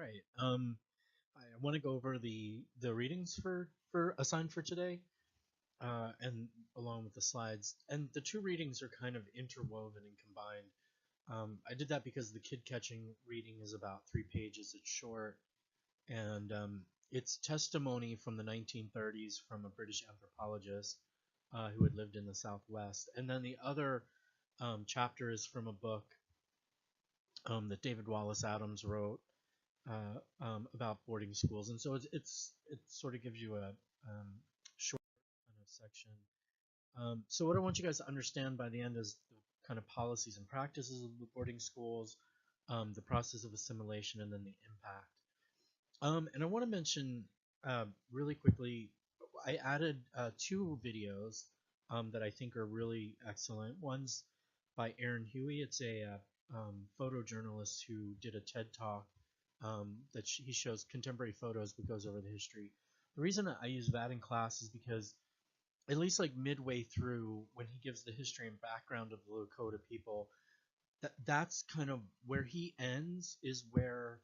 All right. I want to go over the readings for assigned for today, and along with the slides. And the two readings are kind of interwoven and combined. I did that because the kid catching reading is about 3 pages. It's short, and it's testimony from the 1930s from a British anthropologist who had lived in the Southwest. And then the other chapter is from a book that David Wallace Adams wrote about boarding schools, and so it sort of gives you a short kind of section. So what I want you guys to understand by the end is the kind of policies and practices of the boarding schools, the process of assimilation, and then the impact. And I want to mention really quickly, I added two videos that I think are really excellent. One's by Aaron Huey. It's a photojournalist who did a TED Talk that he shows contemporary photos but goes over the history. The reason I use that in class is because at least like midway through, when he gives the history and background of the Lakota people, that's kind of where he ends, is where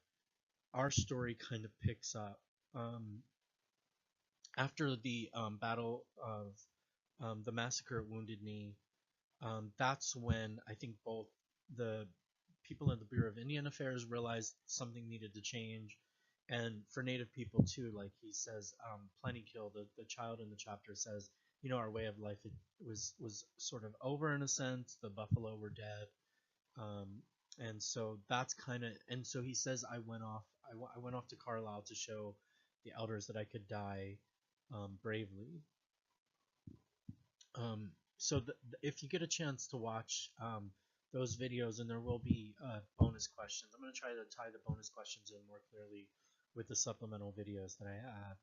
our story kind of picks up. After the battle of the massacre at Wounded Knee, that's when I think both the people in the Bureau of Indian Affairs realized something needed to change, and for Native people too. Like he says, Plenty Kill, the child in the chapter says, our way of life was sort of over in a sense. The buffalo were dead, um, and so that's kind of. And so he says, I went off to Carlisle to show the elders that I could die bravely. So if you get a chance to watch those videos, and there will be bonus questions. I'm going to try to tie the bonus questions in more clearly with the supplemental videos that I add.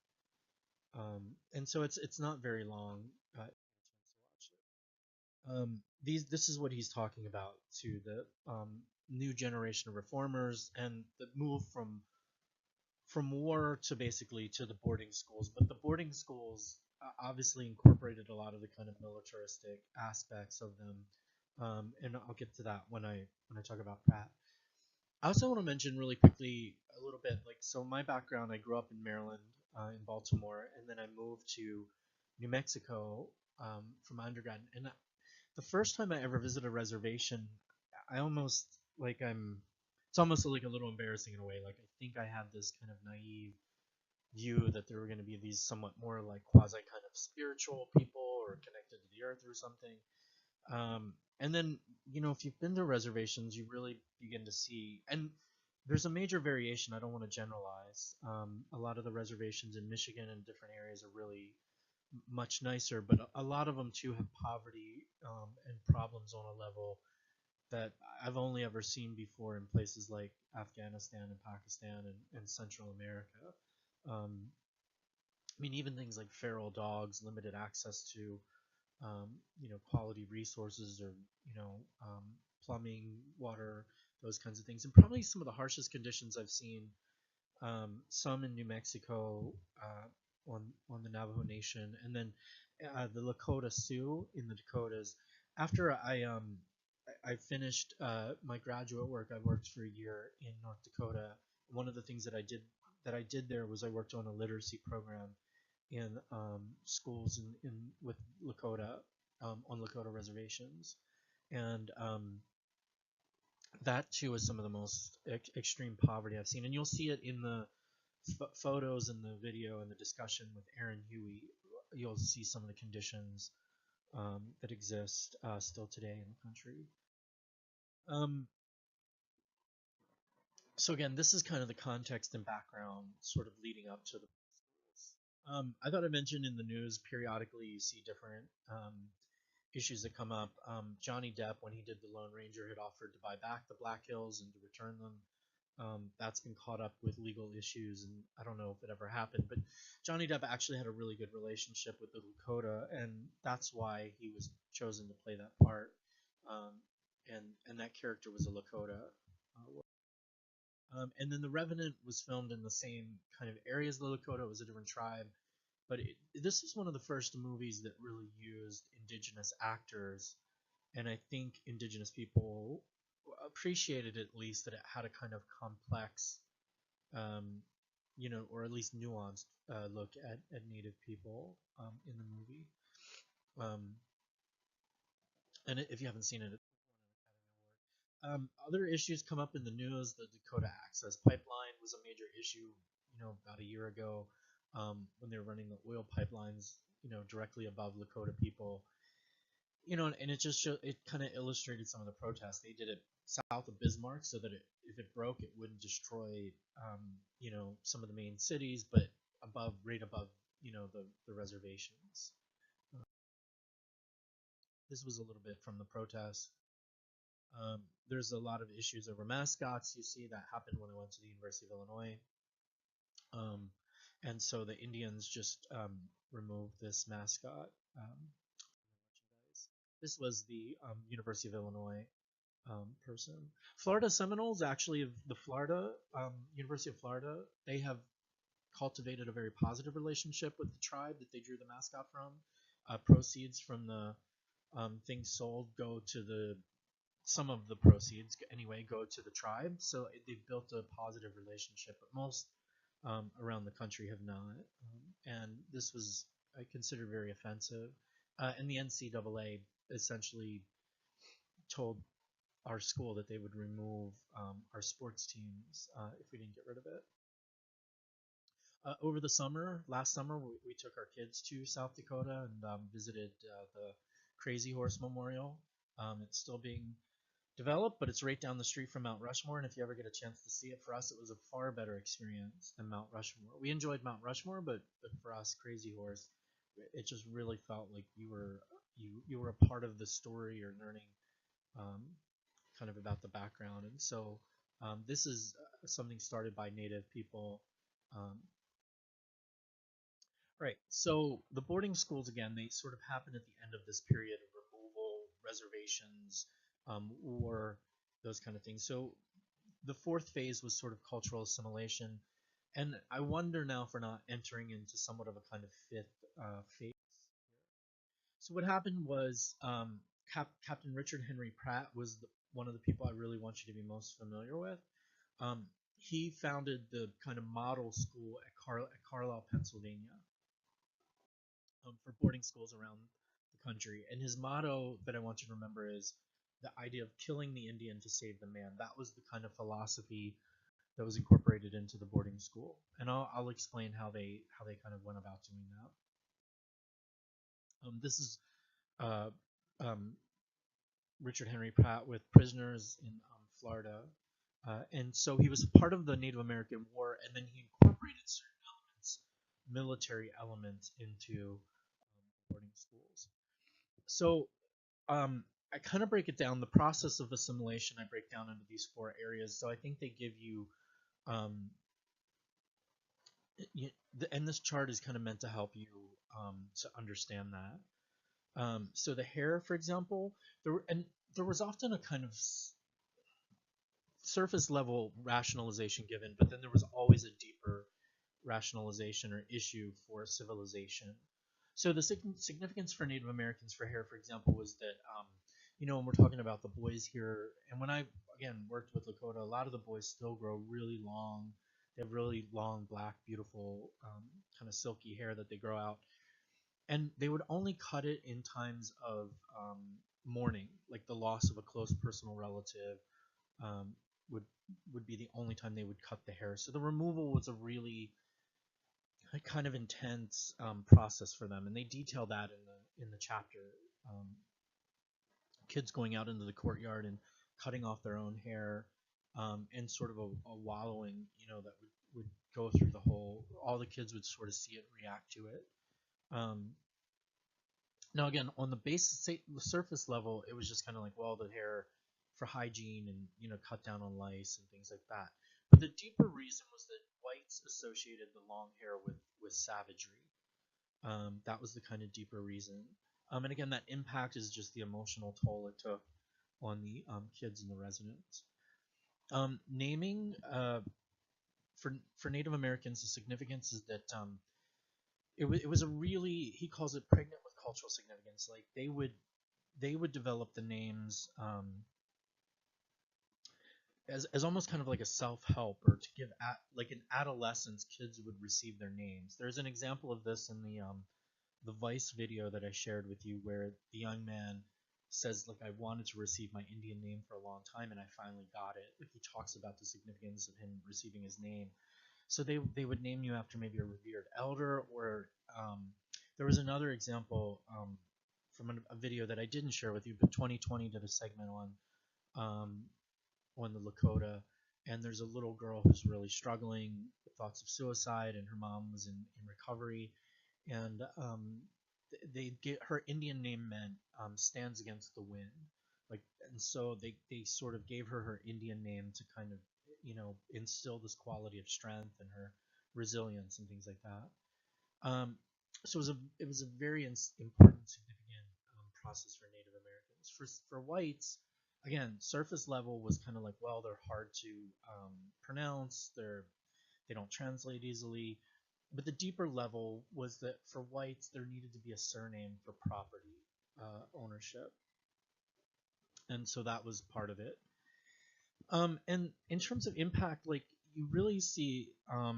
And so it's not very long. This is what he's talking about to the new generation of reformers and the move from war to basically to the boarding schools. But the boarding schools obviously incorporated a lot of the kind of militaristic aspects of them, and I'll get to that when I talk about Pratt. I also want to mention really quickly a little bit, like, so my background, I grew up in Maryland, in Baltimore, and then I moved to New Mexico for my undergrad. And the first time I ever visited a reservation, I almost like I'm it's almost like a little embarrassing in a way. Like, I think I had this kind of naive view that there were going to be these somewhat more like quasi kind of spiritual people or connected to the earth or something. And then, if you've been to reservations, you really begin to see, and there's a major variation. I don't want to generalize. A lot of the reservations in Michigan and different areas are really much nicer, but a lot of them too have poverty and problems on a level that I've only ever seen before in places like Afghanistan and Pakistan and Central America. Um, I mean, even things like feral dogs, limited access to quality resources, or plumbing, water, those kinds of things, and probably some of the harshest conditions I've seen. Some in New Mexico, on the Navajo Nation, and then the Lakota Sioux in the Dakotas. After I finished my graduate work, I worked for a year in North Dakota. One of the things that I did there was I worked on a literacy program in schools in with Lakota, on Lakota reservations, and that too is some of the most extreme poverty I've seen. And you'll see it in the photos and the video and the discussion with Aaron Huey. You'll see some of the conditions that exist still today in the country. Um, so again, this is kind of the context and background sort of leading up to the schools. I thought I mentioned in the news periodically you see different issues that come up. Johnny Depp, when he did The Lone Ranger, had offered to buy back the Black Hills and to return them. That's been caught up with legal issues, and I don't know if it ever happened. But Johnny Depp actually had a really good relationship with the Lakota, and that's why he was chosen to play that part. Um, and that character was a Lakota. And then The Revenant was filmed in the same kind of area as the Lakota. It was a different tribe, but this is one of the first movies that really used indigenous actors, and I think indigenous people appreciated at least that it had a kind of complex um, or at least nuanced look at Native people in the movie. Um, and if you haven't seen it, other issues come up in the news. The Dakota Access Pipeline was a major issue, about a year ago, when they were running the oil pipelines, directly above Lakota people. And it just it kind of illustrated some of the protests. They did it south of Bismarck so that if it broke, it wouldn't destroy, some of the main cities, but right above, the reservations. This was a little bit from the protests. There's a lot of issues over mascots. You see that happened when I went to the University of Illinois. Um, and so the Indians just removed this mascot. This was the University of Illinois person. Florida Seminoles, actually, of the Florida University of Florida, they have cultivated a very positive relationship with the tribe that they drew the mascot from. Proceeds from the things sold go to some of the proceeds anyway go to the tribe. So they've built a positive relationship, but most around the country have not. And this was I considered very offensive. And the NCAA essentially told our school that they would remove our sports teams if we didn't get rid of it. Over the last summer, we took our kids to South Dakota and visited the Crazy Horse Memorial. It's still being developed, but it's right down the street from Mount Rushmore. And if you ever get a chance to see it, for us, it was a far better experience than Mount Rushmore. We enjoyed Mount Rushmore, but for us, Crazy Horse, it just really felt like you were a part of the story or learning um, kind of about the background. And so this is something started by Native people. Um, right. So the boarding schools, again, they sort of happen at the end of this period of removal, reservations, war, those kind of things. So the fourth phase was sort of cultural assimilation. And I wonder now if we're not entering into somewhat of a kind of fifth phase. So what happened was Captain Richard Henry Pratt was one of the people I really want you to be most familiar with. Um, he founded the kind of model school at Carlisle, Pennsylvania, for boarding schools around the country. And his motto that I want you to remember is the idea of killing the Indian to save the man. That was the kind of philosophy that was incorporated into the boarding school. And I'll explain how they kind of went about doing that. This is uh, um, Richard Henry Pratt with prisoners in Florida. And so he was part of the Native American War, and then he incorporated certain elements, military elements, into boarding schools. So I kind of break it down. The process of assimilation I break down into these four areas. So I think they give you, um, and this chart is kind of meant to help you to understand that. So the hair, for example, there was often a kind of surface level rationalization given, but then there was always a deeper rationalization or issue for civilization. So the significance for Native Americans for hair, for example, was that when we're talking about the boys here, and when I again worked with Lakota, a lot of the boys still grow really long. They have really long, black, beautiful, kind of silky hair that they grow out, and they would only cut it in times of mourning, like the loss of a close personal relative, um, would would be the only time they would cut the hair. So the removal was a really kind of intense process for them, and they detail that in the chapter. Um, Kids going out into the courtyard and cutting off their own hair, and sort of a wallowing, that would go through the whole. All the kids would sort of see it, react to it. Um, Now again, on the the surface level, it was just kind of like, well, the hair for hygiene and cut down on lice and things like that. But the deeper reason was that whites associated the long hair with savagery. That was the kind of deeper reason. And again, that impact is just the emotional toll it took on the kids and the residents. Naming for Native Americans, the significance is that it was a really, he calls it pregnant with cultural significance. Like they would develop the names as almost kind of like a self-help, or to give like in adolescence kids would receive their names. There's an example of this in the Vice video that I shared with you, where the young man says, like, I wanted to receive my Indian name for a long time and I finally got it. Like, he talks about the significance of him receiving his name. So they would name you after maybe a revered elder, or there was another example from a video that I didn't share with you, but 2020 did a segment um, on the Lakota, and there's a little girl who's really struggling with thoughts of suicide, and her mom was in recovery, and they get her Indian name meant stands against the wind, like, and so they sort of gave her Indian name to kind of, instill this quality of strength and her resilience and things like that. So it was a very important, significant process for Native Americans. For whites, again, surface level was kind of like, well, they're hard to pronounce, they don't translate easily. But the deeper level was that for whites, there needed to be a surname for property ownership, and so that was part of it. And in terms of impact, like, you really see, I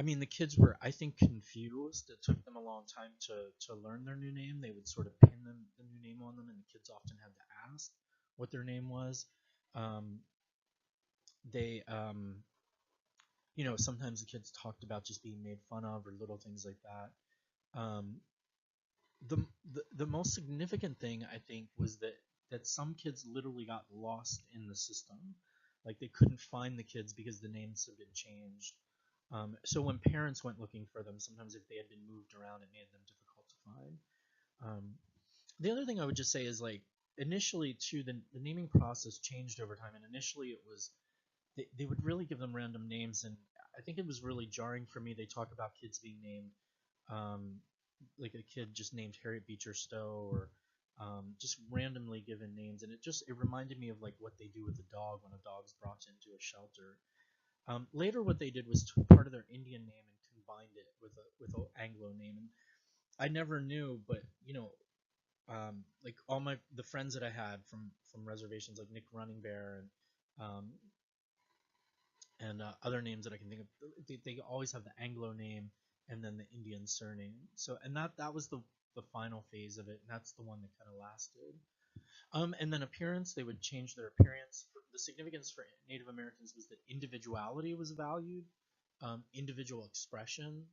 mean, the kids were, I think, confused. It took them a long time to learn their new name. They would sort of pin the new name on them, and the kids often had to ask what their name was. Um, they, sometimes the kids talked about just being made fun of, or little things like that. The, the most significant thing, I think, was that some kids literally got lost in the system. Like, they couldn't find the kids because the names had been changed. So when parents went looking for them, sometimes if they had been moved around, it made them difficult to find. The other thing I would just say is, like, initially too, the naming process changed over time, and initially it was they would really give them random names, and I think it was really jarring for me. They talk about kids being named, um, like a kid just named Harriet Beecher Stowe, or just randomly given names, and it reminded me of like what they do with a dog when a dog's brought into a shelter. Later, what they did was took part of their Indian name and combined it with an Anglo name, and I never knew, but like all the friends that I had from reservations, like Nick Running Bear um, and other names that I can think of, they always have the Anglo name and then the Indian surname. So, and that was the final phase of it, and that's the one that kind of lasted. And then appearance, they would change their appearance. The significance for Native Americans was that individuality was valued, individual expression,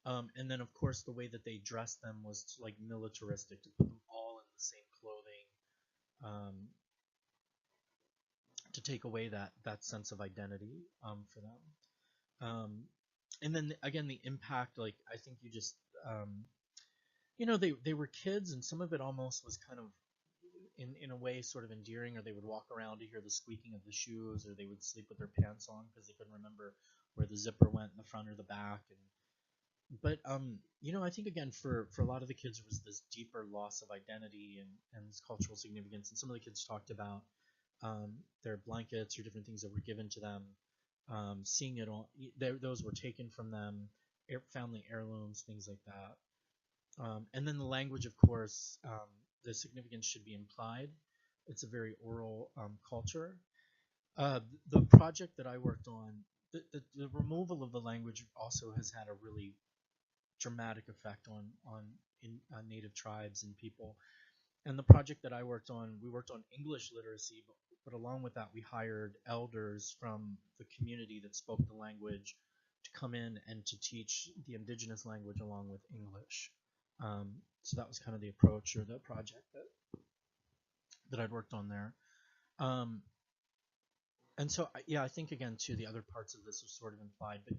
and then of course the way that they dressed them was like militaristic, to put them all in the same clothing, um, to take away that sense of identity for them. And then again, the impact, like, I think you just they were kids, and some of it almost was kind of in a way sort of endearing, or they would walk around to hear the squeaking of the shoes, or they would sleep with their pants on because they couldn't remember where the zipper went in the front or the back. And but I think again, for a lot of the kids, it was this deeper loss of identity and this cultural significance. And some of the kids talked about their blankets or different things that were given to them, seeing it all, those were taken from them, family heirlooms, things like that. And then the language, of course, the significance should be implied. It's a very oral culture. The project that I worked on, the removal of the language also has had a really dramatic effect on native tribes and people. And the project that I worked on, we worked on English literacy, but along with that, we hired elders from the community that spoke the language to come in and to teach the indigenous language along with English. So that was kind of the approach, or the project that I'd worked on there. Um, and so, yeah, I think again too, the other parts of this are sort of implied, but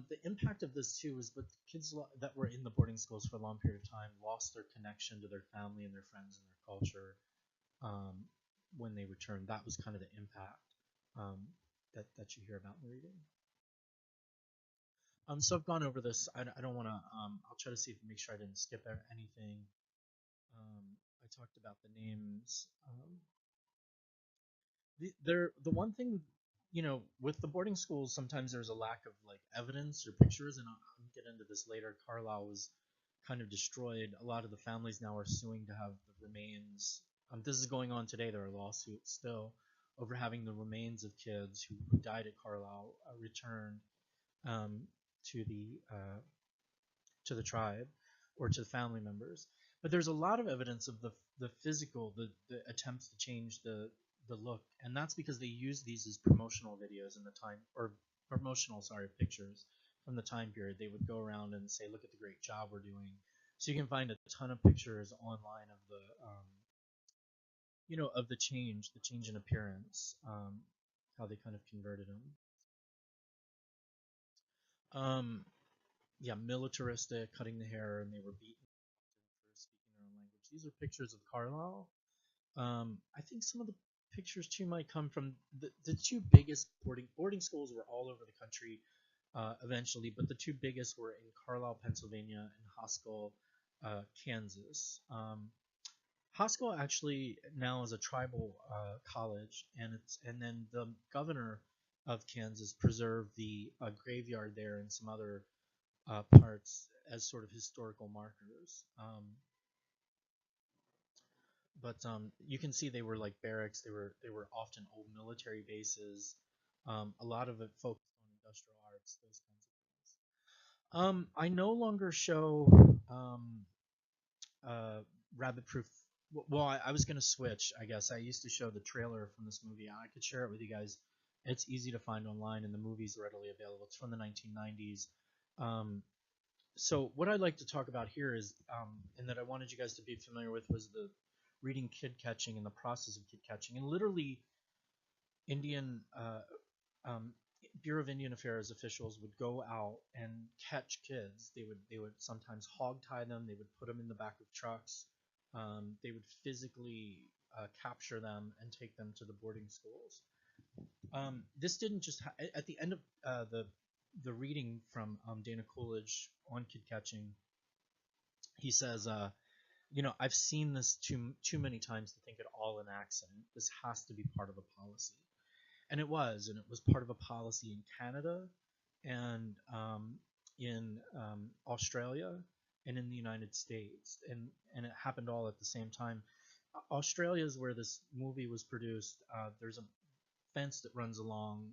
the impact of this too is, but kids that were in the boarding schools for a long period of time lost their connection to their family and their friends and their culture um, when they returned. That was kind of the impact um, that you hear about in the reading. So I've gone over this. I don't want to. I'll try to see if make sure I didn't skip anything. I talked about the names. The one thing, with the boarding schools, sometimes there's a lack of like evidence or pictures, and I'll get into this later. Carlisle was kind of destroyed. A lot of the families now are suing to have the remains. This is going on today. There are lawsuits still over having the remains of kids who died at Carlisle returned um, to the tribe or to the family members. But there's a lot of evidence of the physical, the attempts to change the look, and that's because they use these as promotional videos in the time, or promotional, sorry, pictures from the time period. They would go around and say, "Look at the great job we're doing." So you can find a ton of pictures online of of the change in appearance, how they kind of converted them. Um, yeah, militaristic, cutting the hair, and they were beaten for speaking their own language. These are pictures of Carlisle. I think some of the pictures too might come from the two biggest boarding schools were all over the country eventually, but the two biggest were in Carlisle, Pennsylvania, and Haskell, Kansas. Haskell actually now is a tribal college, and then the governor of Kansas preserved the graveyard there and some other parts as sort of historical markers. But you can see they were like barracks. They were often old military bases. A lot of it focused on industrial arts, those kinds of things. I no longer show um, uh, Rabbit Proof. Well, I was gonna switch. I guess I used to show the trailer from this movie. I could share it with you guys. It's easy to find online, and the movie's readily available. It's from the 1990s. Um, so what I'd like to talk about here is, and that I wanted you guys to be familiar with, was the reading kid catching and the process of kid catching, and literally Indian um, Bureau of Indian Affairs officials would go out and catch kids. They would sometimes hog tie them. They would put them in the back of trucks. They would physically capture them and take them to the boarding schools. This didn't just at the end of the reading from Dana Coolidge on kid catching. He says, I've seen this too many times to think it all an accident. This has to be part of a policy, and it was part of a policy in Canada, and in Australia, and in the United States, and it happened all at the same time. Australia is where this movie was produced. There's a fence that runs along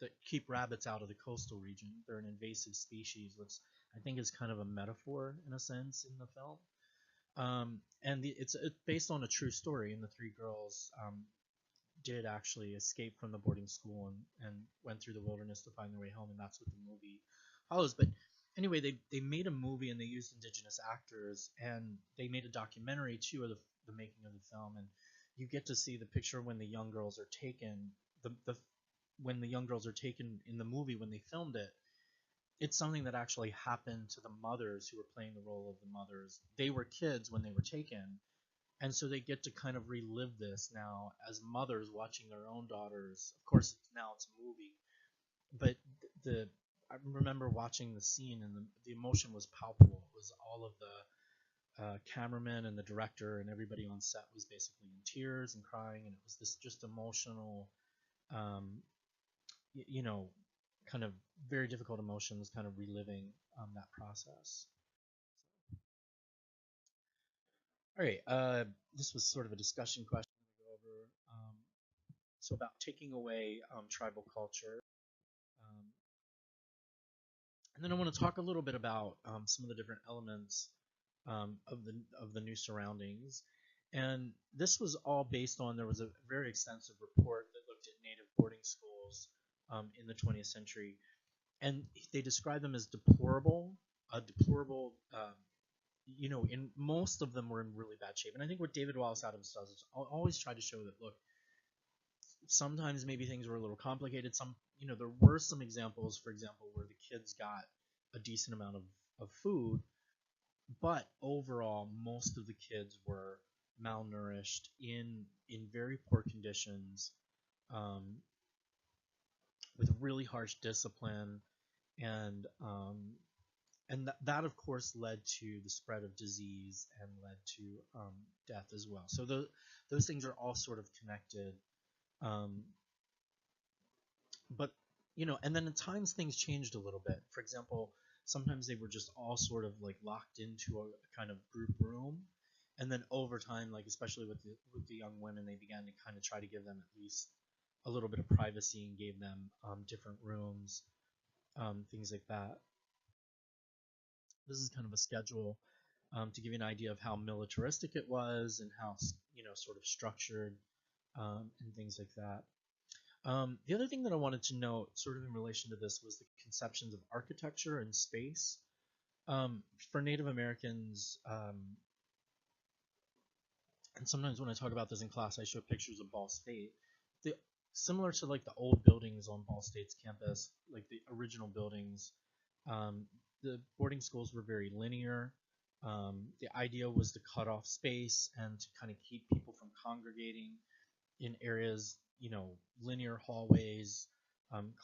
that keep rabbits out of the coastal region. They're an invasive species, which I think is kind of a metaphor in a sense in the film. And it's based on a true story, and the three girls did actually escape from the boarding school and went through the wilderness to find their way home, and that's what the movie follows. But anyway, they made a movie and they used indigenous actors, and they made a documentary too of the making of the film, and you get to see the picture when the young girls are taken. The when the young girls are taken in the movie when they filmed it, it's something that actually happened to the mothers who were playing the role of the mothers. They were kids when they were taken, and so they get to kind of relive this now as mothers watching their own daughters. Of course, now it's a movie, but the I remember watching the scene, and the emotion was palpable. It was all of the cameraman and the director and everybody on set was basically in tears and crying, and it was this just emotional, um, you know, kind of very difficult emotions, kind of reliving that process. All right, this was sort of a discussion question to go over. So about taking away tribal culture, um, and then I want to talk a little bit about some of the different elements of the new surroundings. And this was all based on, there was a very extensive report that looked at native boarding schools in the 20th century, and they described them as deplorable, in most of them were in really bad shape. And I think what David Wallace Adams does is always try to show that, look, sometimes maybe things were a little complicated. There were some examples, for example, where the kids got a decent amount of food, but overall, most of the kids were malnourished in very poor conditions, um, with really harsh discipline, and that of course led to the spread of disease and led to death as well. So those things are all sort of connected. Um, but and then at times things changed a little bit. For example, sometimes they were just all sort of like locked into a kind of group room, And then over time, like especially with the young women, they began to kind of try to give them at least a little bit of privacy and gave them different rooms, things like that. This is kind of a schedule to give you an idea of how militaristic it was and how sort of structured and things like that. The other thing that I wanted to note, sort of in relation to this, was the conceptions of architecture and space. For Native Americans, and sometimes when I talk about this in class, I show pictures of Ball State. The Similar to like the old buildings on Ball State's campus, like the original buildings, um, the boarding schools were very linear. The idea was to cut off space and to kind of keep people from congregating in areas, linear hallways,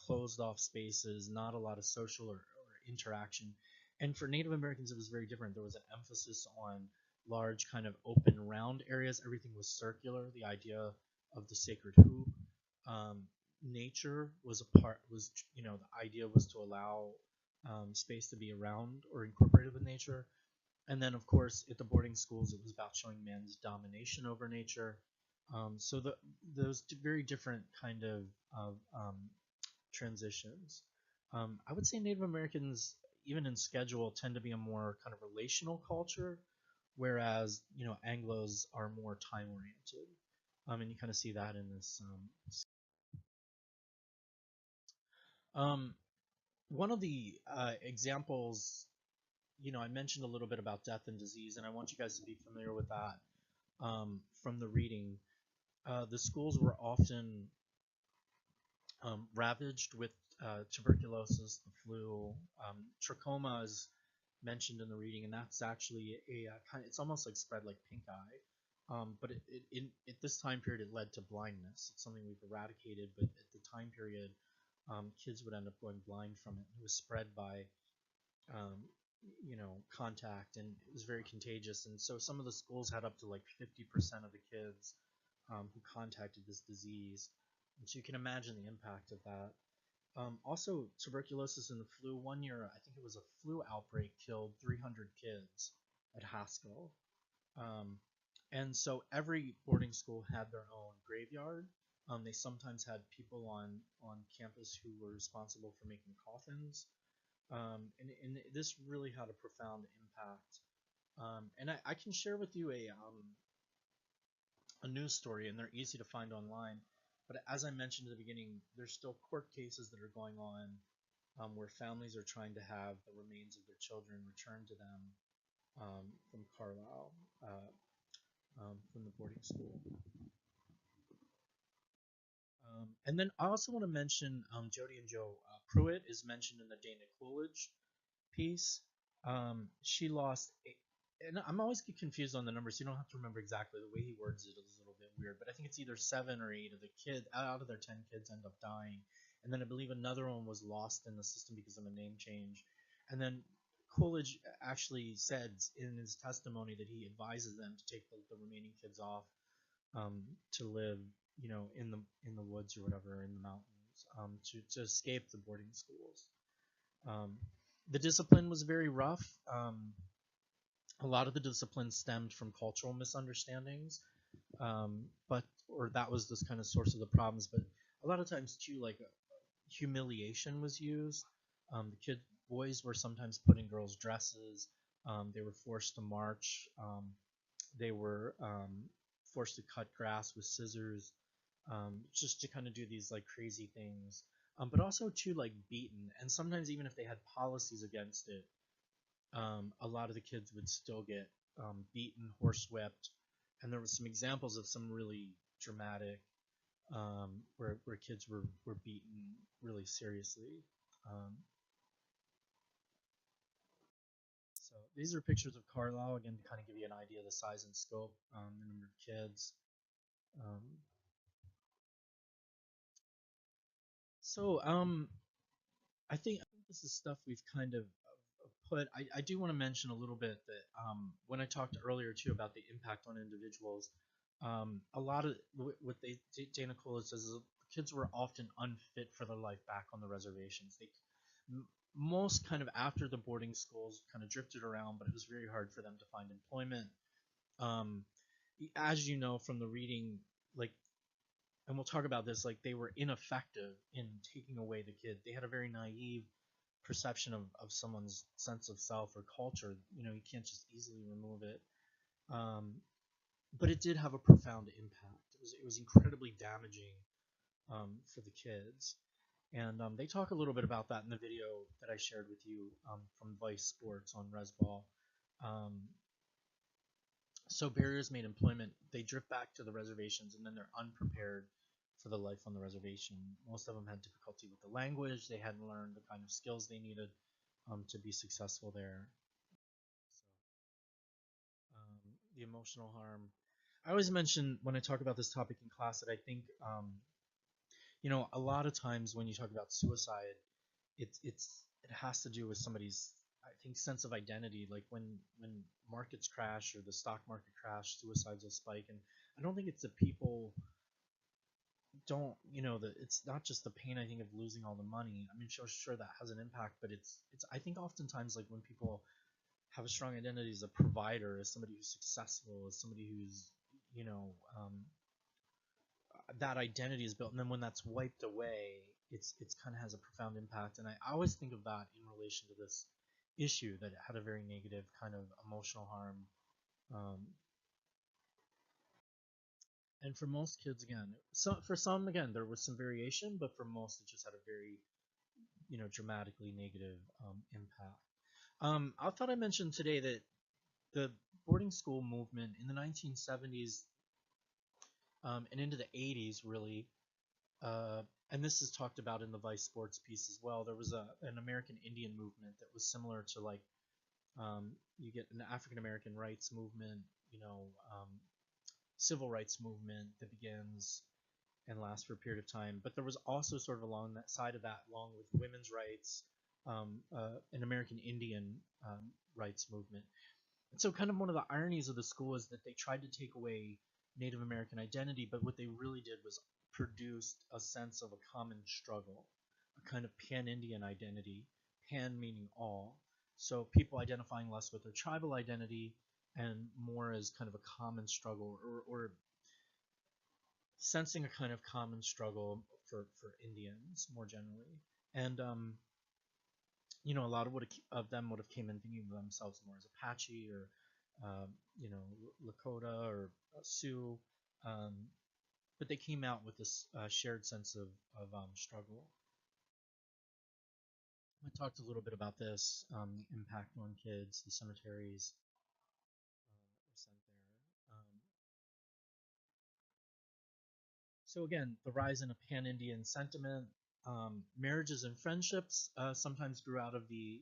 closed off spaces, not a lot of social or interaction. And for Native Americans, it was very different. There was an emphasis on large, kind of open, round areas. Everything was circular. The idea of the sacred hoop. Um, Nature was a part. The idea was to allow space to be around or incorporated with nature. And then, of course, at the boarding schools, it was about showing man's domination over nature. So those very different kind of transitions. I would say Native Americans, even in schedule, tend to be a more kind of relational culture, whereas Anglos are more time oriented. And you kind of see that in this. Um, One of the examples, I mentioned a little bit about death and disease, and I want you guys to be familiar with that from the reading. The schools were often ravaged with tuberculosis, the flu. Trachoma is mentioned in the reading, and that's actually a kind of, it's almost like spread like pink eye. But at this time period, it led to blindness. It's something we've eradicated, but at the time period, kids would end up going blind from it. It was spread by um, contact, and it was very contagious. And so some of the schools had up to like 50% of the kids who contacted this disease. And so you can imagine the impact of that. Also, tuberculosis and the flu. One year, I think it was a flu outbreak, killed 300 kids at Haskell. Um, and so every boarding school had their own graveyard. They sometimes had people on campus who were responsible for making coffins. And this really had a profound impact. And I can share with you a news story, and they're easy to find online. But as I mentioned at the beginning, there's still court cases that are going on where families are trying to have the remains of their children returned to them from Carlisle, from the boarding school. And then I also want to mention Jody and Joe Pruitt is mentioned in the Dana Coolidge piece. She lost, and I'm always get confused on the numbers. You don't have to remember exactly. The way he words it is a little bit weird, but I think it's either 7 or 8 of the kids out of their 10 kids end up dying, and then I believe another one was lost in the system because of a name change, and then Coolidge actually said in his testimony that he advises them to take the remaining kids off to live, in the woods or whatever in the mountains, to escape the boarding schools. Um, the discipline was very rough. A lot of the discipline stemmed from cultural misunderstandings, but or that was this kind of source of the problems. But a lot of times too, like humiliation was used. The boys were sometimes put in girls' dresses. They were forced to march. They were forced to cut grass with scissors, just to kind of do these like crazy things. But also too like beaten, and sometimes even if they had policies against it, a lot of the kids would still get beaten, horsewhipped, and there were some examples of some really dramatic where kids were beaten really seriously. Um, so these are pictures of Carlisle again to kind of give you an idea of the size and scope, the number of kids. Um, so I think this is stuff we've kind of put. I do want to mention a little bit that when I talked earlier too about the impact on individuals, a lot of what Dana Coolidge says is kids were often unfit for their life back on the reservations. Most kind of after the boarding schools kind of drifted around, but it was very hard for them to find employment. Um, as you know from the reading, like, and we'll talk about this, like they were ineffective in taking away the kid. They had a very naive perception of someone's sense of self or culture. You know, you can't just easily remove it. Um, but it did have a profound impact. It was incredibly damaging for the kids. And they talk a little bit about that in the video that I shared with you from Vice Sports on Resball. Um, so barriers made employment, they drift back to the reservations and then they're unprepared for the life on the reservation. Most of them had difficulty with the language. They hadn't learned the kind of skills they needed to be successful there. So, the emotional harm. I always mention when I talk about this topic in class that I think, a lot of times when you talk about suicide, it has to do with somebody's, I think, sense of identity. Like when markets crash or the stock market crash, suicides will spike, and I don't think it's that people don't, that it's not just the pain, I think, of losing all the money. I mean, sure that has an impact, but it's I think oftentimes, like, when people have a strong identity as a provider, as somebody who's successful, as somebody who's, you know um, that identity is built, and then when that's wiped away, it's kind of has a profound impact. And I always think of that in relation to this issue, that it had a very negative kind of emotional harm. um, and for most kids, again, for some, again, there was some variation, but for most it just had a very, dramatically negative impact. I thought I mentioned today that the boarding school movement in the 1970s and into the 80s, really, uh, and this is talked about in the Vice Sports piece as well. There was an American Indian movement that was similar to, like, you get an African American rights movement, civil rights movement that begins and lasts for a period of time. But there was also sort of along that side of that, along with women's rights, an American Indian rights movement. And so, kind of one of the ironies of the school is that they tried to take away Native American identity, but what they really did was produced a sense of a common struggle, a kind of pan-Indian identity, pan meaning all. So people identifying less with their tribal identity and more as kind of a common struggle, or sensing a kind of common struggle for Indians more generally. And a lot of them would have came in thinking of themselves more as Apache or um, Lakota or Sioux, um, but they came out with this shared sense of struggle. I talked a little bit about this, the impact on kids, the cemeteries that were sent there. So again, the rise in a pan-Indian sentiment, marriages and friendships sometimes grew out of the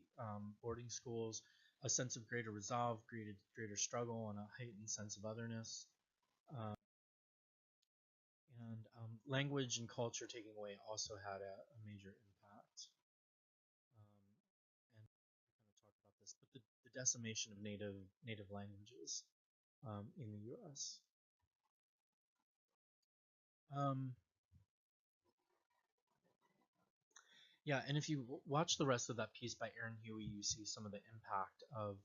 boarding schools, a sense of greater resolve, greater struggle, and a heightened sense of otherness. Um, and language and culture taking away also had a major impact. And we kind of talked about this, but the decimation of native languages in the U.S. Um, Yeah, and if you watch the rest of that piece by Aaron Huey, you see some of the impact of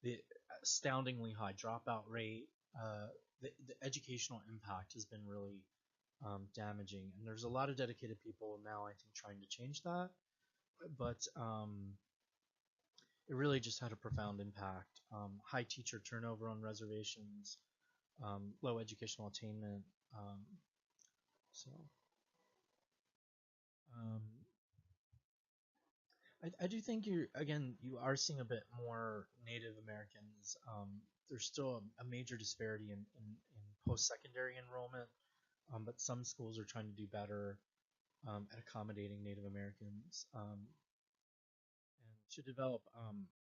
the astoundingly high dropout rate. Uh, the educational impact has been really damaging, and there's a lot of dedicated people now, I think, trying to change that. But it really just had a profound impact. High teacher turnover on reservations, low educational attainment. Um, so. Um, I do think you are seeing a bit more Native Americans. There's still a major disparity in post-secondary enrollment, but some schools are trying to do better at accommodating Native Americans and to develop